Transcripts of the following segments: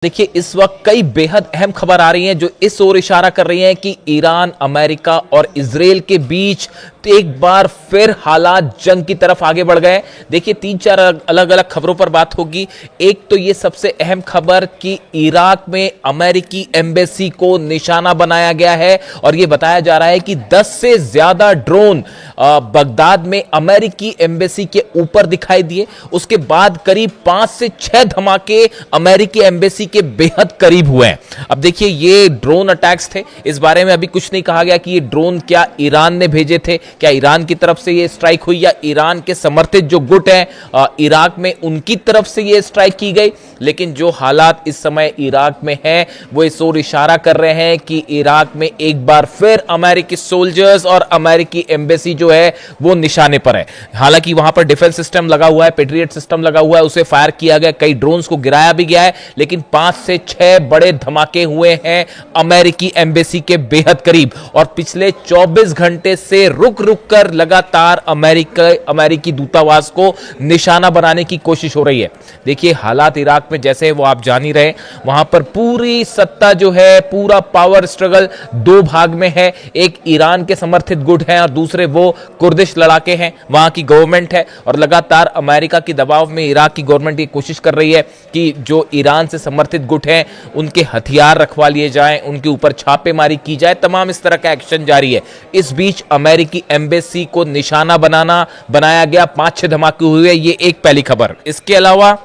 देखिए इस वक्त कई बेहद अहम खबर आ रही हैं जो इस ओर इशारा कर रही हैं कि ईरान, अमेरिका और इजराइल के बीच एक बार फिर हालात जंग की तरफ आगे बढ़ गए। देखिए 3-4 अलग अलग खबरों पर बात होगी। एक तो ये सबसे अहम खबर कि इराक में अमेरिकी एम्बेसी को निशाना बनाया गया है और यह बताया जा रहा है कि 10 से ज्यादा ड्रोन बगदाद में अमेरिकी एम्बेसी के ऊपर दिखाई दिए। उसके बाद करीब 5 से 6 धमाके अमेरिकी एम्बेसी के बेहद करीब हुए हैं। अब देखिए ये ड्रोन अटैक्स थे, इस बारे में अभी कुछ नहीं कहा गया कि ये ड्रोन क्या ईरान ने भेजे थे, क्या ईरान की तरफ से ये स्ट्राइक हुई या ईरान के समर्थित जो गुट हैं इराक में उनकी तरफ से ये स्ट्राइक की गई। लेकिन जो हालात इस समय इराक में हैं वो इस ओर इशारा कर रहे हैं कि इराक में एक बार फिर अमेरिकी सोल्जर्स और अमेरिकी एम्बेसी जो है वो निशाने पर है। हालांकि वहां पर डिफेंस सिस्टम लगा हुआ है, पेट्रियट सिस्टम लगा हुआ है, उसे फायर किया गया, कई ड्रोन्स को गिराया भी गया है, लेकिन 5 से 6 बड़े धमाके हुए हैं अमेरिकी एम्बेसी के बेहद करीब। और पिछले 24 घंटे से रुक रुक कर लगातार अमेरिकी दूतावास को निशाना बनाने की कोशिश हो रही है। देखिए हालात इराक में जैसे वो आप जान ही रहे, वहां पर पूरी सत्ता जो है, पूरा पावर स्ट्रगल दो भाग में है। एक ईरान के समर्थित गुट है और दूसरे वो कुर्दिश लड़ाके हैं, वहां की गवर्नमेंट है। और लगातार अमेरिका के दबाव में इराक की गवर्नमेंट ये कोशिश कर रही है कि जो ईरान से समर्थित गुट हैं उनके हथियार रखवा लिए जाएं, उनके ऊपर छापेमारी की जाए, तमाम इस तरह का एक्शन जारी है। इस बीच अमेरिकी एम्बेसी को निशाना बनाया गया, 5-6 धमाके हुए, ये एक पहली खबर। इसके अलावा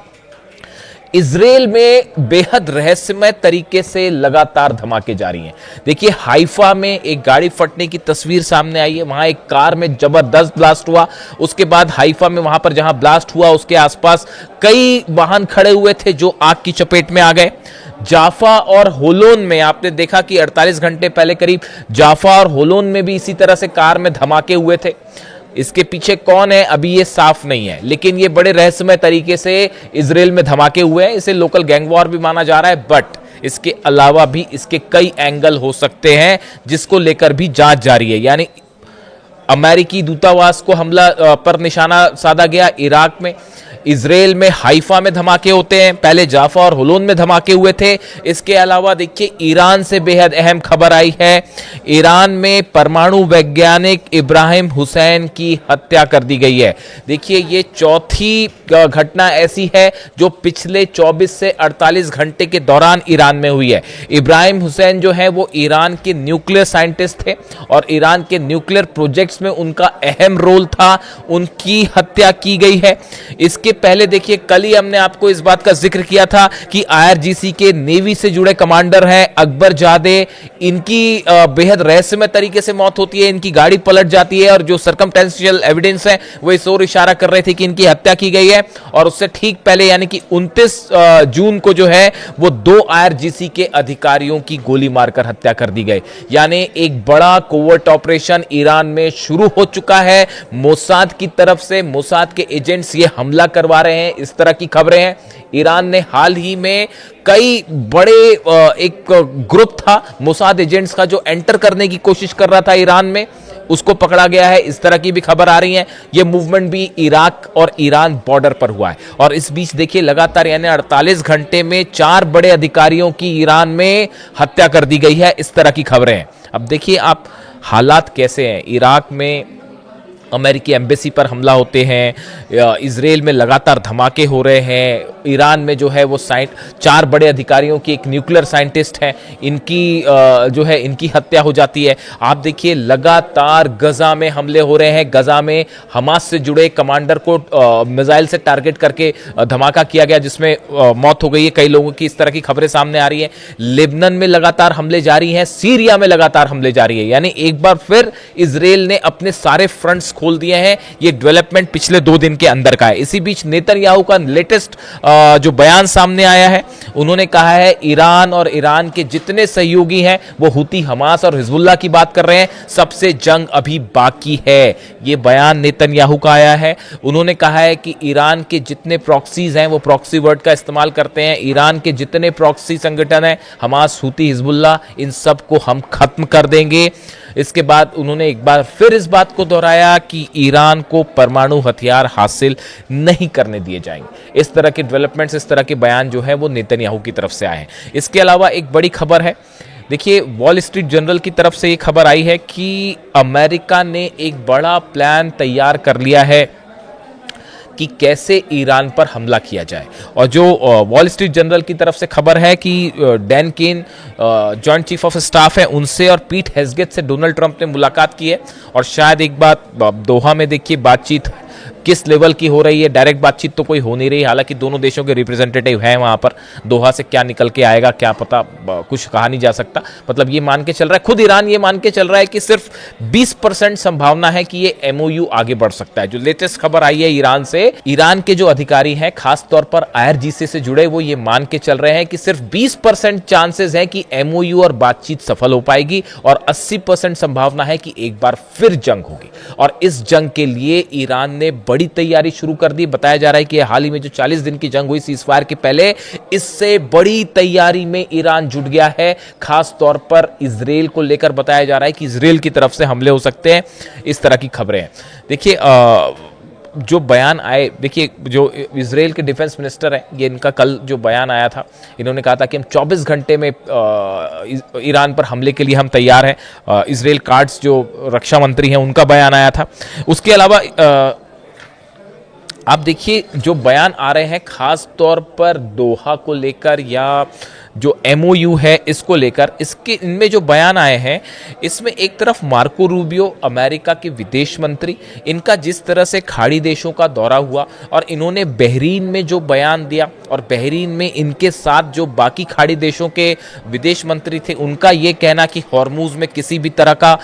इजराइल में बेहद रहस्यमय तरीके से लगातार धमाके जारी हैं। देखिए हाइफा में एक गाड़ी फटने की तस्वीर सामने आई है, वहां एक कार में जबरदस्त ब्लास्ट हुआ। उसके बाद हाइफा में वहां पर जहां ब्लास्ट हुआ उसके आसपास कई वाहन खड़े हुए थे जो आग की चपेट में आ गए। जाफा और होलोन में आपने देखा कि 48 घंटे पहले करीब जाफा और होलोन में भी इसी तरह से कार में धमाके हुए थे। इसके पीछे कौन है अभी ये साफ नहीं है, लेकिन ये बड़े रहस्यमय तरीके से इजराइल में धमाके हुए हैं। इसे लोकल गैंग वॉर भी माना जा रहा है, बट इसके अलावा भी इसके कई एंगल हो सकते हैं जिसको लेकर भी जांच जारी है। यानी अमेरिकी दूतावास को हमला पर निशाना साधा गया इराक में, इजराइल में हाइफा में धमाके होते हैं, पहले जाफा और होलोन में धमाके हुए थे। इसके अलावा देखिए ईरान से बेहद अहम खबर आई है। ईरान में परमाणु वैज्ञानिक इब्राहिम हुसैन की हत्या कर दी गई है। देखिए ये चौथी घटना ऐसी है जो पिछले 24 से 48 घंटे के दौरान ईरान में हुई है। इब्राहिम हुसैन जो है वो ईरान के न्यूक्लियर साइंटिस्ट थे और ईरान के न्यूक्लियर प्रोजेक्ट्स में उनका अहम रोल था, उनकी हत्या की गई है। इसके पहले देखिए कल ही हमने आपको इस बात का जिक्र किया था कि आईआरजीसी के नेवी से जुड़े कमांडर हैं अकबर जादे, इनकी बेहद रहस्यमय तरीके से मौत होती है, इनकी गाड़ी पलट जाती है और जो सर्कमस्टेंशियल एविडेंस है वो इस ओर इशारा कर रहे थे कि इनकी हत्या की गई है। और उससे ठीक पहले यानी कि 29 जून को जो है वो 2 आईआरजीसी के अधिकारियों की गोली मारकर हत्या कर दी गई। यानी एक बड़ा कोवर्ट ऑपरेशन ईरान में शुरू हो चुका है। मोसाद की तरफ से मोसाद के एजेंट्स ये हमला करवा रहे हैं, इस तरह की खबरें हैं। ईरान ने हाल ही में कई बड़े एक ग्रुप था मोसाद एजेंट्स का जो एंटर करने की कोशिश कर रहा था ईरान में, उसको पकड़ा गया है, इस तरह की भी खबर आ रही है। ये मूवमेंट भी इराक और ईरान बॉर्डर पर हुआ है। और इस बीच देखिए लगातार यानी 48 घंटे में 4 बड़े अधिकारियों की ईरान में हत्या कर दी गई है, इस तरह की खबरें हैं। अब देखिए आप हालात कैसे हैं। इराक में अमेरिकी एम्बेसी पर हमला होते हैं, इजराइल में लगातार धमाके हो रहे हैं, ईरान में जो है वो 4 बड़े अधिकारियों की, एक न्यूक्लियर साइंटिस्ट हैं, इनकी जो है इनकी हत्या हो जाती है। आप देखिए लगातार गजा में हमले हो रहे हैं। गजा में हमास से जुड़े कमांडर को मिसाइल से टारगेट करके धमाका किया गया जिसमें मौत हो गई है कई लोगों की, इस तरह की खबरें सामने आ रही है। लेबनान में लगातार हमले जारी हैं, सीरिया में लगातार हमले जारी है। यानी एक बार फिर इजराइल ने अपने सारे फ्रंट्स खोल दिए हैं। ये डेवलपमेंट पिछले 2 दिन के अंदर का है। इसी बीच नेतन्याहू का लेटेस्ट जो बयान सामने आया है, उन्होंने कहा है ईरान और ईरान के जितने सहयोगी हैं वो हुती, हमास और हिजबुल्लाह की बात कर रहे हैं, सबसे जंग अभी बाकी है। ये बयान नेतन्याहू का आया है। उन्होंने कहा है कि ईरान के जितने प्रॉक्सीज हैं वो प्रॉक्सी वर्ड का इस्तेमाल करते हैं, ईरान के जितने प्रॉक्सी संगठन हैं, हमास, हुती, हिजबुल्लाह, इन सब को हम खत्म कर देंगे। इसके बाद उन्होंने एक बार फिर इस बात को दोहराया कि ईरान को परमाणु हथियार हासिल नहीं करने दिए जाएंगे। इस तरह के डेवलपमेंट्स, इस तरह के बयान जो है वो नेतन्याहू की तरफ से आए हैं। इसके अलावा एक बड़ी खबर है, देखिए वॉल स्ट्रीट जर्नल की तरफ से ये खबर आई है कि अमेरिका ने एक बड़ा प्लान तैयार कर लिया है कि कैसे ईरान पर हमला किया जाए। और जो वॉल स्ट्रीट जर्नल की तरफ से खबर है कि Dan Caine joint chief of staff है, उनसे और पीट हेग्सेथ से डोनाल्ड ट्रंप ने मुलाकात की है। और शायद एक बात दोहा में देखिए बातचीत किस लेवल की हो रही है, डायरेक्ट बातचीत तो कोई हो नहीं रही, हालांकि दोनों देशों के रिप्रेजेंटेटिव हैं वहां पर। दोहा से क्या निकल के आएगा क्या पता, कुछ कहा नहीं जा सकता। मतलब ये मान के चल रहा है, खुद ईरान ये मान के चल रहा है कि सिर्फ 20% संभावना है कि ये एमओयू आगे बढ़ सकता है। जो लेटेस्ट खबर आई है ईरान से, ईरान के जो अधिकारी हैं खास तौर पर आईआरजीसी से जुड़े, वो ये मान के चल रहे हैं कि सिर्फ 20% चांसेस है कि एमओयू और बातचीत सफल हो पाएगी और 80% संभावना है कि एक बार फिर जंग होगी। और इस जंग के लिए ईरान ने बड़ी तैयारी शुरू कर दी। बताया जा रहा है कि हाल ही में जो 40 दिन की जंग हुई सीजफायर के पहले, इससे बड़ी तैयारी में ईरान जुट गया है। खास तौर पर इजराइल को लेकर बताया जा रहा है कि इजराइल की तरफ से हमले हो सकते हैं। इस तरह की खबरें हैं। देखिए जो बयान आए, देखिए जो इजराइल के डिफेंस मिनिस्टर हैं, ये इनका कल जो बयान आया था, इन्होंने कहा था कि हम 24 घंटे में ईरान पर हमले के लिए हम तैयार हैं। इजराइल कार्ड्स जो रक्षा मंत्री हैं उनका बयान आया था। उसके अलावा आप देखिए जो बयान आ रहे हैं खास तौर पर दोहा को लेकर या जो एमओयू है इसको लेकर, इसके इनमें जो बयान आए हैं, इसमें एक तरफ मार्को रूबियो अमेरिका के विदेश मंत्री, इनका जिस तरह से खाड़ी देशों का दौरा हुआ और इन्होंने बहरीन में जो बयान दिया, और बहरीन में इनके साथ जो बाकी खाड़ी देशों के विदेश मंत्री थे, उनका ये कहना कि हॉर्मुज में किसी भी तरह का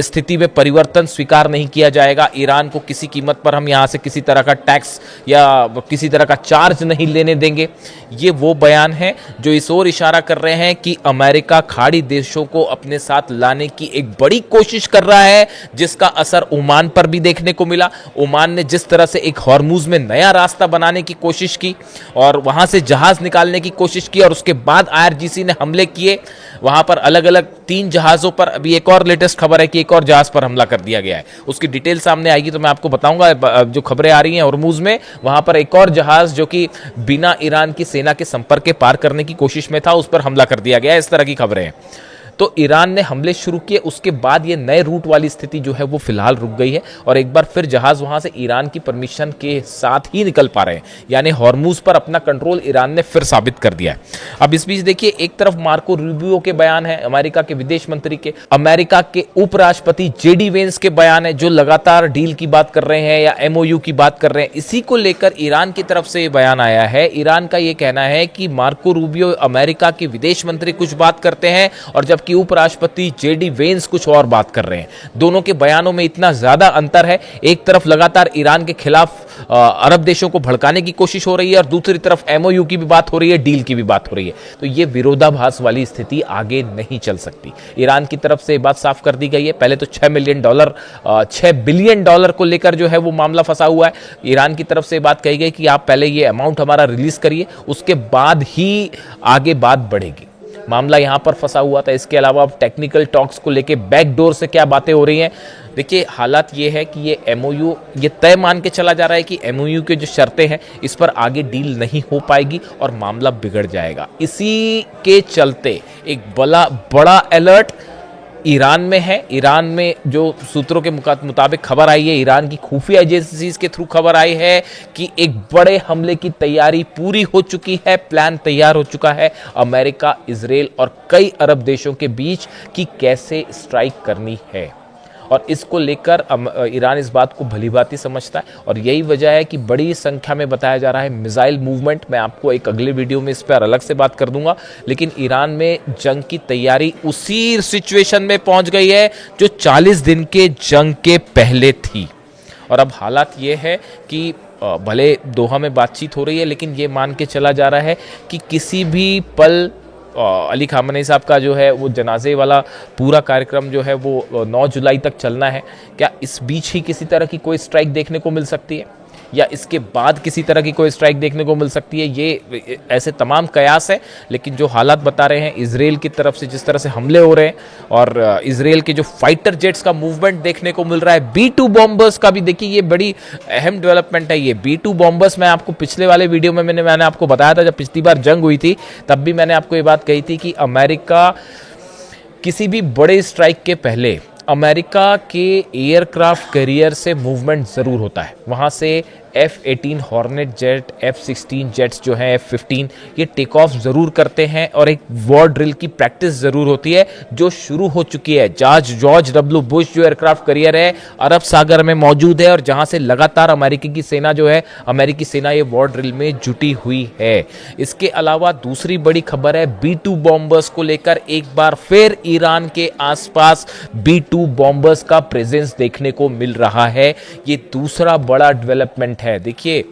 स्थिति में परिवर्तन स्वीकार नहीं किया जाएगा, ईरान को किसी कीमत पर हम यहाँ से किसी तरह का टैक्स या किसी तरह का चार्ज नहीं लेने देंगे। ये वो बयान है जो इस ओर इशारा कर रहे हैं कि अमेरिका खाड़ी देशों को अपने साथ लाने की एक बड़ी कोशिश कर रहा है, जिसका असर ओमान पर भी देखने को मिला। ओमान ने जिस तरह से एक हॉर्मुज में नया रास्ता बनाने की कोशिश की और वहां से जहाज निकालने की कोशिश की, और उसके बाद आईआरजीसी ने हमले किए वहां पर अलग अलग 3 जहाजों पर। अभी एक और लेटेस्ट खबर है कि एक और जहाज पर हमला कर दिया गया है, उसकी डिटेल सामने आएगी तो मैं आपको बताऊंगा। जो खबरें आ रही हैं हॉर्मुज में, वहां पर एक और जहाज जो कि बिना ईरान की सेना के संपर्क के पार करने की कोशिश में था, उस पर हमला कर दिया गया। इस तरह की खबरें हैं। तो ईरान ने हमले शुरू किए, उसके बाद ये नए रूट वाली स्थिति जो है वो फिलहाल रुक गई है और एक बार फिर जहाज वहां से ईरान की परमिशन के साथ ही निकल पा रहे हैं, यानी हॉर्मुज पर अपना कंट्रोल ईरान ने फिर साबित कर दिया है। अब इस बीच देखिए एक तरफ मार्को रूबियो के बयान है, अमेरिका के विदेश मंत्री के, अमेरिका के उपराष्ट्रपति जेडी वेंस के बयान है जो लगातार डील की बात कर रहे हैं या एमओयू की बात कर रहे हैं। इसी को लेकर ईरान की तरफ से बयान आया है। ईरान का यह कहना है कि मार्को रूबियो अमेरिका के विदेश मंत्री कुछ बात करते हैं और जबकि उपराष्ट्रपति जेडी वेंस कुछ और बात कर रहे हैं। दोनों के बयानों में इतना ज्यादा अंतर है, एक तरफ लगातार ईरान के खिलाफ अरब देशों को भड़काने की कोशिश हो रही है और दूसरी तरफ एमओयू की भी बात हो रही है, डील की भी बात हो रही है। तो ये विरोधाभास वाली स्थिति आगे नहीं चल सकती। ईरान की तरफ से बात साफ कर दी गई है। पहले तो $6 बिलियन को लेकर जो है वो मामला फंसा हुआ है। ईरान की तरफ से बात कही गई कि आप पहले ये अमाउंट हमारा रिलीज करिए, उसके बाद ही आगे बात बढ़ेगी। मामला यहां पर फंसा हुआ था। इसके अलावा अब टेक्निकल टॉक्स को लेके बैकडोर से क्या बातें हो रही हैं, देखिए हालात ये है कि ये एमओयू ये तय मान के चला जा रहा है कि एमओयू के जो शर्तें हैं इस पर आगे डील नहीं हो पाएगी और मामला बिगड़ जाएगा। इसी के चलते एक बड़ा अलर्ट ईरान में है। ईरान में जो सूत्रों के मुताबिक खबर आई है, ईरान की खुफिया एजेंसीज के थ्रू खबर आई है कि एक बड़े हमले की तैयारी पूरी हो चुकी है, प्लान तैयार हो चुका है अमेरिका, इजराइल और कई अरब देशों के बीच कि कैसे स्ट्राइक करनी है। और इसको लेकर ईरान इस बात को भलीभांति समझता है और यही वजह है कि बड़ी संख्या में बताया जा रहा है मिसाइल मूवमेंट। मैं आपको एक अगले वीडियो में इस पर अलग से बात कर दूंगा, लेकिन ईरान में जंग की तैयारी उसी सिचुएशन में पहुंच गई है जो 40 दिन के जंग के पहले थी। और अब हालात ये है कि भले दोहा में बातचीत हो रही है, लेकिन ये मान के चला जा रहा है कि किसी भी पल अली खामनेई साहब का जो है वो जनाजे वाला पूरा कार्यक्रम जो है वो 9 जुलाई तक चलना है। क्या इस बीच ही किसी तरह की कोई स्ट्राइक देखने को मिल सकती है? या इसके बाद किसी तरह की कोई स्ट्राइक देखने को मिल सकती है, ये ऐसे तमाम कयास है। लेकिन जो हालात बता रहे हैं इजराइल की तरफ से, जिस तरह से हमले हो रहे हैं और इजराइल के जो फाइटर जेट्स का मूवमेंट देखने को मिल रहा है, B2 बॉम्बर्स का भी देखिए, ये बड़ी अहम डेवलपमेंट है। ये B2 बॉम्बर्स मैं आपको पिछले वाले वीडियो में मैंने आपको बताया था, जब पिछली बार जंग हुई थी तब भी मैंने आपको ये बात कही थी कि अमेरिका किसी भी बड़े स्ट्राइक के पहले अमेरिका के एयरक्राफ्ट कैरियर से मूवमेंट ज़रूर होता है। वहाँ से F-18 hornet jet, F-16 jets जो हैं, F-15, ये टेक ऑफ ज़रूर करते हैं और एक वॉर ड्रिल की प्रैक्टिस ज़रूर होती है जो शुरू हो चुकी है। जॉर्ज W बुश जो एयरक्राफ्ट कैरियर है अरब सागर में मौजूद है और जहाँ से लगातार अमेरिकी सेना ये वॉर ड्रिल में जुटी हुई है। इसके अलावा दूसरी बड़ी खबर है B2 बॉम्बर्स को लेकर, एक बार फिर ईरान के आसपास B2 बॉम्बर्स का प्रेजेंस देखने को मिल रहा है। ये दूसरा बड़ा डेवलपमेंट है। देखिए,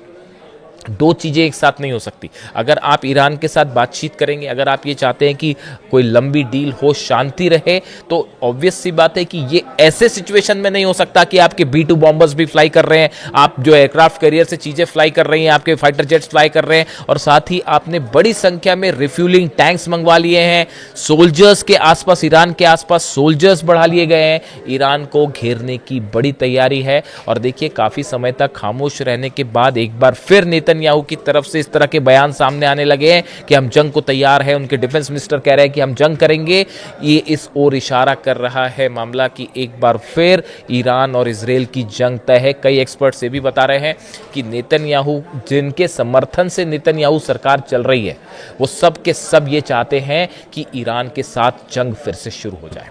दो चीजें एक साथ नहीं हो सकती। अगर आप ईरान के साथ बातचीत करेंगे, अगर आप ये चाहते हैं कि कोई लंबी डील हो, शांति रहे, तो ऑब्वियस सी बात है कि ये ऐसे सिचुएशन में नहीं हो सकता कि आपके B2 बॉम्बर्स भी फ्लाई कर रहे हैं, आप जो एयरक्राफ्ट कैरियर से चीजें फ्लाई कर रही हैं, आपके फाइटर जेट्स फ्लाई कर रहे हैं, और साथ ही आपने बड़ी संख्या में रिफ्यूलिंग टैंक्स मंगवा लिए हैं। सोल्जर्स के आसपास, ईरान के आसपास सोल्जर्स बढ़ा लिए गए हैं। ईरान को घेरने की बड़ी तैयारी है। और देखिए, काफी समय तक खामोश रहने के बाद एक बार फिर नेतन्याहू की तरफ से इस तरह के बयान सामने आने लगे हैं कि हम जंग को तैयार हैं। उनके डिफेंस मिनिस्टर कह रहे हैं कि हम जंग करेंगे। ये इस ओर इशारा कर रहा है मामला कि एक बार फिर ईरान और इजराइल की जंग तय है। कई एक्सपर्ट्स ये भी बता रहे हैं कि नेतन्याहू, जिनके समर्थन से नेतन्याहू सरकार चल रही है, वो सब के सब ये चाहते हैं कि ईरान के साथ जंग फिर से शुरू हो जाए।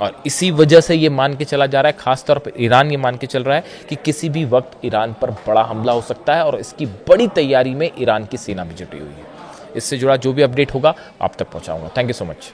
और इसी वजह से ये मान के चला जा रहा है, खासतौर पर ईरान ये मान के चल रहा है कि किसी भी वक्त ईरान पर बड़ा हमला हो सकता है, और इसकी बड़ी तैयारी में ईरान की सेना भी जुटी हुई है। इससे जुड़ा जो भी अपडेट होगा आप तक पहुंचाऊंगा। Thank you so much.